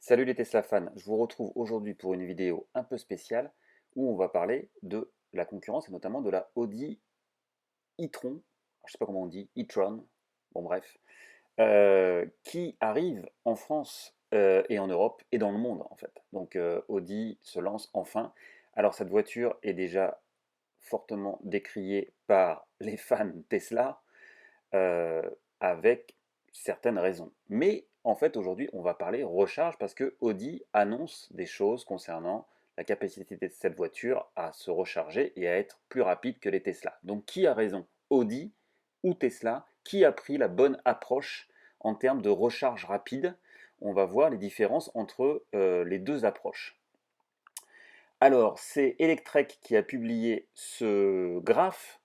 Salut les Tesla fans, je vous retrouve aujourd'hui pour une vidéo un peu spéciale où on va parler de la concurrence et notamment de la Audi e-tron, je ne sais pas comment on dit, e-tron, bon bref, qui arrive en France et en Europe et dans le monde en fait. Donc Audi se lance enfin. Alors cette voiture est déjà fortement décriée par les fans Tesla, euh, avec certaines raisons. Mais en fait, aujourd'hui, on va parler recharge parce que Audi annonce des choses concernant la capacité de cette voiture à se recharger et à être plus rapide que les Tesla. Donc, qui a raison, Audi ou Tesla? Qui a pris la bonne approche en termes de recharge rapide? On va voir les différences entre les deux approches. Alors, c'est Electrek qui a publié ce graphe,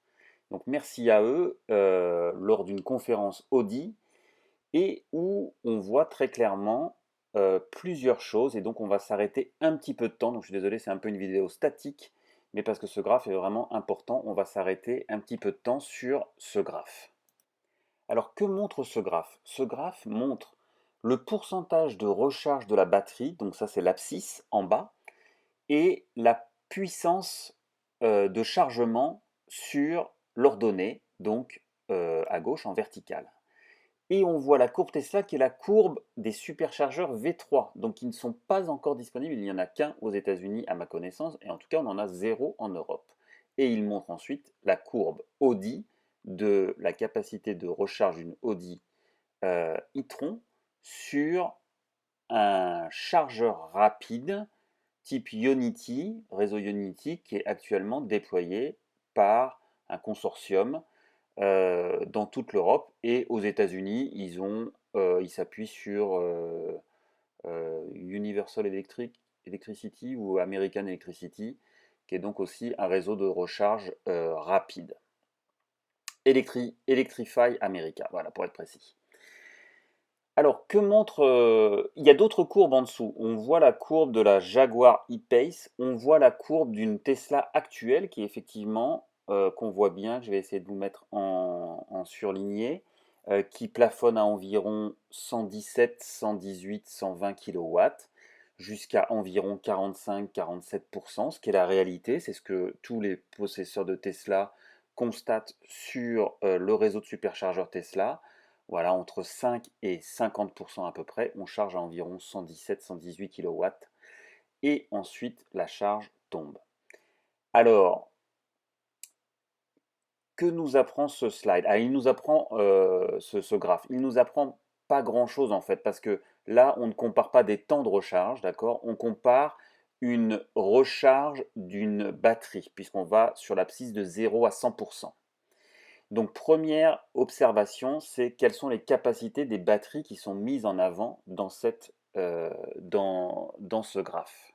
donc merci à eux, lors d'une conférence Audi, et où on voit très clairement plusieurs choses, et donc on va s'arrêter un petit peu de temps, donc je suis désolé, c'est un peu une vidéo statique, mais parce que ce graphe est vraiment important, on va s'arrêter un petit peu de temps sur ce graphe. Alors que montre ce graphe? Ce graphe montre le pourcentage de recharge de la batterie, donc ça c'est l'abscisse en bas, et la puissance de chargement sur l'ordonnée, donc à gauche en verticale. Et on voit la courbe Tesla qui est la courbe des superchargeurs V3, donc qui ne sont pas encore disponibles. Il n'y en a qu'un aux États-Unis à ma connaissance, et en tout cas on en a zéro en Europe. Et il montre ensuite la courbe Audi de la capacité de recharge d'une Audi e-tron sur un chargeur rapide type Ionity, réseau Ionity, qui est actuellement déployé par un consortium dans toute l'Europe et aux États-Unis, ils s'appuient sur Universal Electricity ou American Electricity, qui est donc aussi un réseau de recharge rapide. Electrify America, voilà pour être précis. Alors, que montre... il y a d'autres courbes en dessous. On voit la courbe de la Jaguar E-Pace, on voit la courbe d'une Tesla actuelle qui est effectivement, qu'on voit bien, je vais essayer de vous mettre en surligné, qui plafonne à environ 117, 118, 120 kW, jusqu'à environ 45-47%, ce qui est la réalité, c'est ce que tous les possesseurs de Tesla constatent sur le réseau de superchargeurs Tesla. Voilà, entre 5 et 50% à peu près, on charge à environ 117-118 kW et ensuite la charge tombe. Alors, que nous apprend ce slide? Ah, il nous apprend ce graphe. Il nous apprend pas grand-chose en fait, parce que là, on ne compare pas des temps de recharge, d'accord? On compare une recharge d'une batterie, puisqu'on va sur l'abscisse de 0 à 100%. Donc première observation, c'est quelles sont les capacités des batteries qui sont mises en avant dans ce graphe.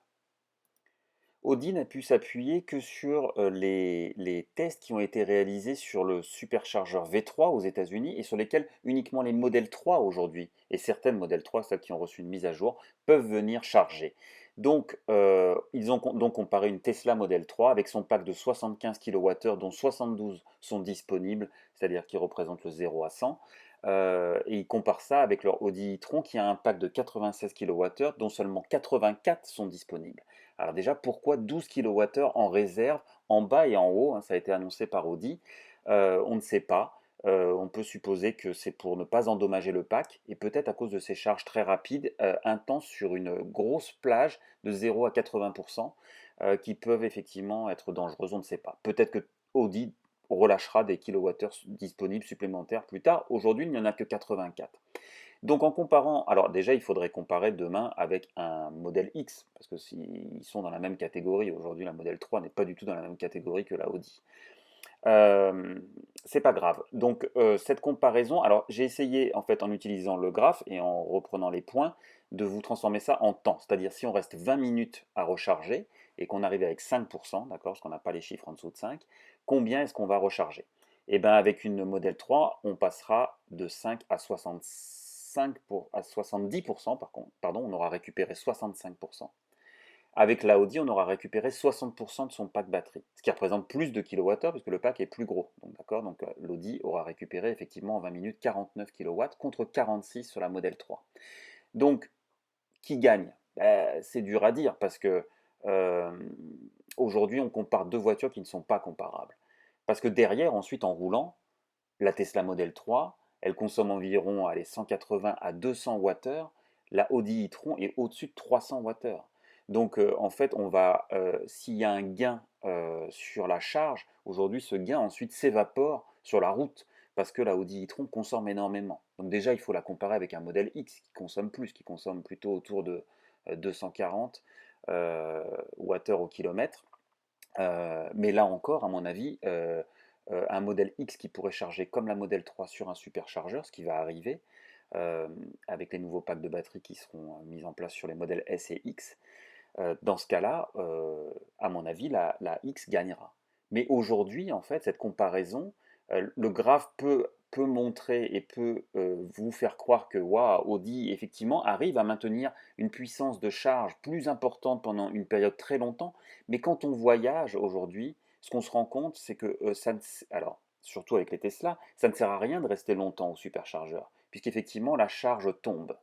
Audi n'a pu s'appuyer que sur les tests qui ont été réalisés sur le superchargeur V3 aux États-Unis et sur lesquels uniquement les modèles 3 aujourd'hui, et certaines modèles 3, celles qui ont reçu une mise à jour, peuvent venir charger. Donc, ils ont donc comparé une Tesla Model 3 avec son pack de 75 kWh, dont 72 sont disponibles, c'est-à-dire qui représentent le 0 à 100. Et ils comparent ça avec leur Audi e-tron qui a un pack de 96 kWh, dont seulement 84 sont disponibles. Alors déjà, pourquoi 12 kWh en réserve, en bas et en haut, hein, ça a été annoncé par Audi, on ne sait pas. On peut supposer que c'est pour ne pas endommager le pack et peut-être à cause de ces charges très rapides, intenses sur une grosse plage de 0 à 80%, qui peuvent effectivement être dangereuses, on ne sait pas. Peut-être que Audi relâchera des kilowattheures disponibles supplémentaires plus tard. Aujourd'hui, il n'y en a que 84. Donc en comparant, alors déjà il faudrait comparer demain avec un modèle X, parce que s'ils sont dans la même catégorie, aujourd'hui la modèle 3 n'est pas du tout dans la même catégorie que la Audi. Euh, c'est pas grave. Donc cette comparaison, alors j'ai essayé en fait en utilisant le graphe et en reprenant les points, de vous transformer ça en temps. C'est-à-dire si on reste 20 minutes à recharger et qu'on arrive avec 5%, d'accord, parce qu'on n'a pas les chiffres en dessous de 5, combien est-ce qu'on va recharger? Et bien avec une modèle 3, on passera de 5 à 70%, pardon, on aura récupéré 65%. Avec l'Audi, on aura récupéré 60% de son pack batterie, ce qui représente plus de kilowattheures puisque le pack est plus gros. Donc d'accord, donc l'Audi aura récupéré effectivement en 20 minutes 49 kW contre 46 sur la modèle 3. Donc Qui gagne? C'est dur à dire parce que aujourd'hui, on compare deux voitures qui ne sont pas comparables. Parce que derrière, ensuite, en roulant, la Tesla Model 3, elle consomme environ allez, 180 à 200 Wh. La Audi e-tron est au-dessus de 300 Wh. Donc en fait, s'il y a un gain sur la charge, aujourd'hui ce gain ensuite s'évapore sur la route parce que la Audi e-tron consomme énormément. Donc déjà, il faut la comparer avec un modèle X qui consomme plus, qui consomme plutôt autour de 240 Wh au kilomètre. Mais là encore, à mon avis, un modèle X qui pourrait charger comme la Model 3 sur un superchargeur, ce qui va arriver, avec les nouveaux packs de batterie qui seront mis en place sur les modèles S et X. Dans ce cas-là, à mon avis, la X gagnera. Mais aujourd'hui, en fait, cette comparaison, le graphe peut montrer et peut vous faire croire que waouh, Audi, effectivement, arrive à maintenir une puissance de charge plus importante pendant une période très longtemps. Mais quand on voyage aujourd'hui, ce qu'on se rend compte, c'est que alors, surtout avec les Tesla, ça ne sert à rien de rester longtemps au superchargeur, puisqu'effectivement, la charge tombe.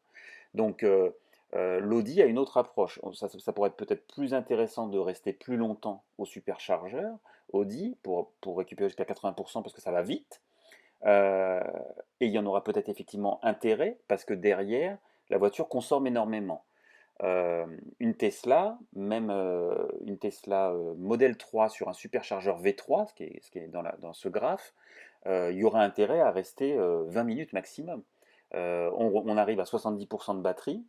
Donc, l'Audi a une autre approche. Ça pourrait être peut-être plus intéressant de rester plus longtemps au superchargeur Audi pour récupérer jusqu'à 80% parce que ça va vite. Euh, et il y en aura peut-être effectivement intérêt parce que derrière, la voiture consomme énormément. Euh, une Tesla, même une Tesla Model 3 sur un superchargeur V3, ce qui est dans ce graphe, il y aura intérêt à rester 20 minutes maximum. On arrive à 70% de batterie,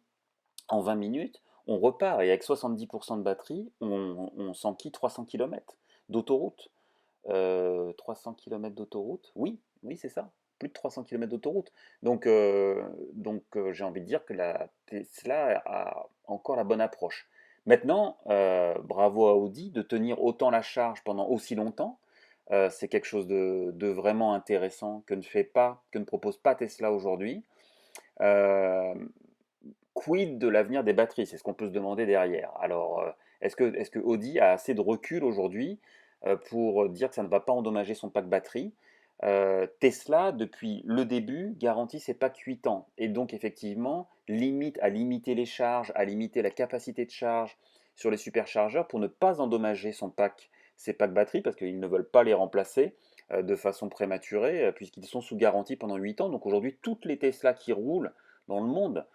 en 20 minutes, on repart et avec 70% de batterie, on s'enquille 300 km d'autoroute. 300 km d'autoroute, oui, oui, c'est ça, plus de 300 km d'autoroute. Donc, j'ai envie de dire que la Tesla a encore la bonne approche. Maintenant, bravo à Audi de tenir autant la charge pendant aussi longtemps. C'est quelque chose de vraiment intéressant que ne propose pas Tesla aujourd'hui. Euh, Quid de l'avenir des batteries? C'est ce qu'on peut se demander derrière. Alors, est-ce que Audi a assez de recul aujourd'hui pour dire que ça ne va pas endommager son pack batterie? Tesla, depuis le début, garantit ses packs 8 ans. Et donc, effectivement, limite à limiter les charges, à limiter la capacité de charge sur les superchargeurs pour ne pas endommager ses packs batterie, parce qu'ils ne veulent pas les remplacer de façon prématurée, puisqu'ils sont sous garantie pendant 8 ans. Donc aujourd'hui, toutes les Tesla qui roulent dans le monde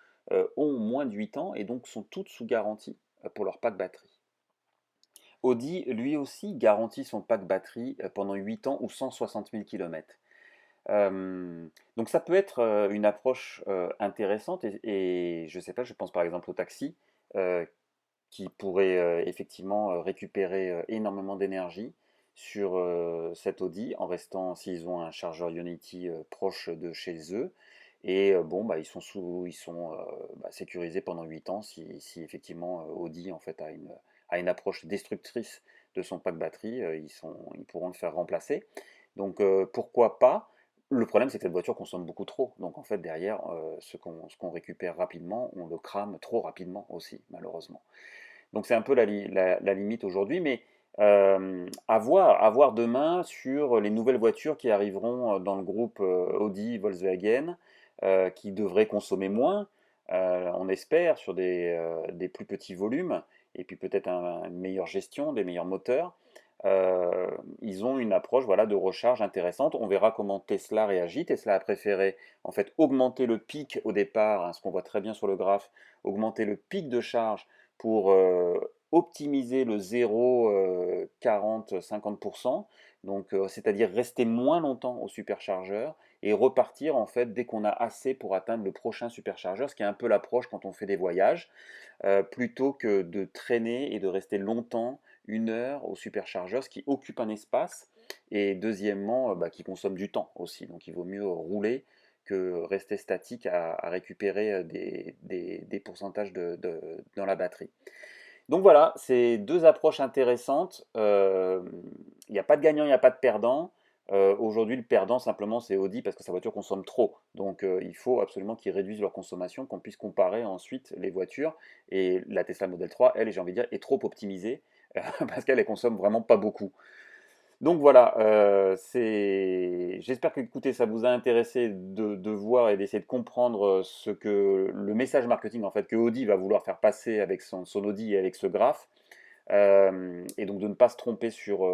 ont moins de 8 ans et donc sont toutes sous garantie pour leur pack batterie. Audi, lui aussi, garantit son pack batterie pendant 8 ans ou 160 000 km. Donc ça peut être une approche intéressante et je ne sais pas, je pense par exemple au taxi euh, qui pourrait effectivement récupérer énormément d'énergie sur cet Audi en restant, s'ils ont un chargeur Ionity proche de chez eux. Et bon, bah, ils sont sécurisés pendant 8 ans si effectivement Audi en fait, a une approche destructrice de son pack batterie, ils pourront le faire remplacer. Donc pourquoi pas? Le problème, c'est que cette voiture consomme beaucoup trop. Donc en fait, derrière, ce qu'on récupère rapidement, on le crame trop rapidement aussi, malheureusement. Donc c'est un peu la limite aujourd'hui, mais à voir demain sur les nouvelles voitures qui arriveront dans le groupe Audi, Volkswagen, qui devraient consommer moins, on espère, sur des plus petits volumes, et puis peut-être une meilleure gestion, des meilleurs moteurs. Ils ont une approche voilà, de recharge intéressante. On verra comment Tesla réagit. Tesla a préféré en fait augmenter le pic au départ, hein, ce qu'on voit très bien sur le graphe, augmenter le pic de charge pour optimiser le 0, 40-50%, donc c'est-à-dire rester moins longtemps au superchargeur et repartir en fait dès qu'on a assez pour atteindre le prochain superchargeur, ce qui est un peu l'approche quand on fait des voyages, plutôt que de traîner et de rester longtemps, 1 heure au superchargeur, ce qui occupe un espace et deuxièmement qui consomme du temps aussi. Donc il vaut mieux rouler que rester statique à récupérer des pourcentages dans la batterie. Donc voilà, c'est deux approches intéressantes. Il n'y a pas de gagnant, il n'y a pas de perdant. Aujourd'hui, le perdant, simplement, c'est Audi parce que sa voiture consomme trop. Donc il faut absolument qu'ils réduisent leur consommation, qu'on puisse comparer ensuite les voitures. Et la Tesla Model 3, elle, j'ai envie de dire, est trop optimisée parce qu'elle consomme vraiment pas beaucoup. Donc voilà, j'espère que écoutez, ça vous a intéressé de voir et d'essayer de comprendre ce que le message marketing en fait que Audi va vouloir faire passer avec son Audi et avec ce graphe. Et donc de ne pas se tromper sur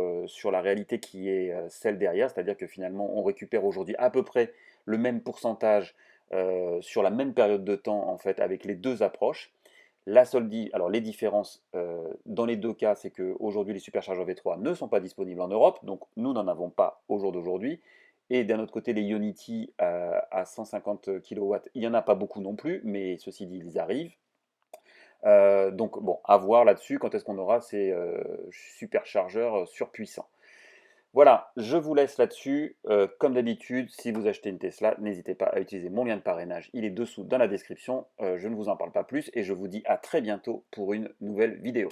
la réalité qui est celle derrière, c'est-à-dire que finalement on récupère aujourd'hui à peu près le même pourcentage sur la même période de temps en fait avec les deux approches. Alors les différences dans les deux cas, c'est qu'aujourd'hui les superchargeurs V3 ne sont pas disponibles en Europe, donc nous n'en avons pas au jour d'aujourd'hui. Et d'un autre côté, les Ionity à 150 kW, il n'y en a pas beaucoup non plus, mais ceci dit, ils arrivent. Donc bon, à voir là-dessus, quand est-ce qu'on aura ces superchargeurs surpuissants. Voilà, je vous laisse là-dessus. Comme d'habitude, si vous achetez une Tesla, n'hésitez pas à utiliser mon lien de parrainage. Il est dessous dans la description. Je ne vous en parle pas plus et je vous dis à très bientôt pour une nouvelle vidéo.